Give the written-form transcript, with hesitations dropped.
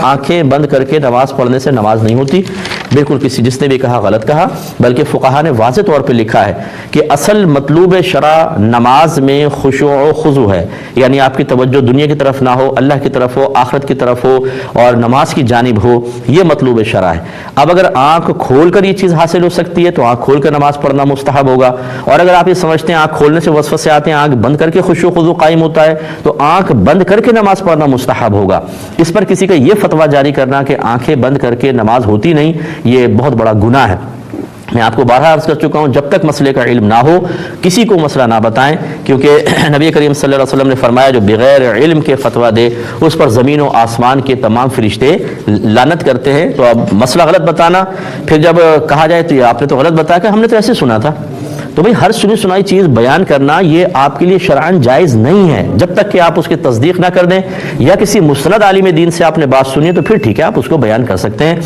آنکھیں بند کر کے نماز پڑھنے سے نماز نہیں ہوتی، بالکل کسی جس نے بھی کہا غلط کہا، بلکہ فقہا نے واضح طور پہ لکھا ہے کہ اصل مطلوب شرع نماز میں خشوع و خضوع ہے، یعنی آپ کی توجہ دنیا کی طرف نہ ہو، اللہ کی طرف ہو، آخرت کی طرف ہو اور نماز کی جانب ہو، یہ مطلوب شرع ہے۔ اب اگر آنکھ کھول کر یہ چیز حاصل ہو سکتی ہے تو آنکھ کھول کر نماز پڑھنا مستحب ہوگا، اور اگر آپ یہ سمجھتے ہیں آنکھ کھولنے سے وسوسے آتے ہیں، آنکھ بند کر کے خشوع و خضوع قائم ہوتا ہے، تو آنکھ بند کر کے نماز پڑھنا مستحب ہوگا۔ اس پر کسی کا یہ فتویٰ جاری کرنا کہ آنکھیں بند کر کے نماز ہوتی نہیں، یہ بہت بڑا گناہ ہے۔ میں آپ کو بارہا عرض کر چکا ہوں، جب تک مسئلے کا علم نہ ہو کسی کو مسئلہ نہ بتائیں، کیونکہ نبی کریم صلی اللہ علیہ وسلم نے فرمایا جو بغیر علم کے فتویٰ دے اس پر زمین و آسمان کے تمام فرشتے لعنت کرتے ہیں۔ تو اب مسئلہ غلط بتانا، پھر جب کہا جائے تو یہ آپ نے تو غلط بتایا کہ ہم نے تو ایسے سنا تھا، تو بھئی ہر سنی سنائی چیز بیان کرنا یہ آپ کے لیے شرعاً جائز نہیں ہے، جب تک کہ آپ اس کی تصدیق نہ کر دیں یا کسی مستند عالم دین سے آپ نے بات سنی تو پھر ٹھیک ہے آپ اس کو بیان کر سکتے ہیں۔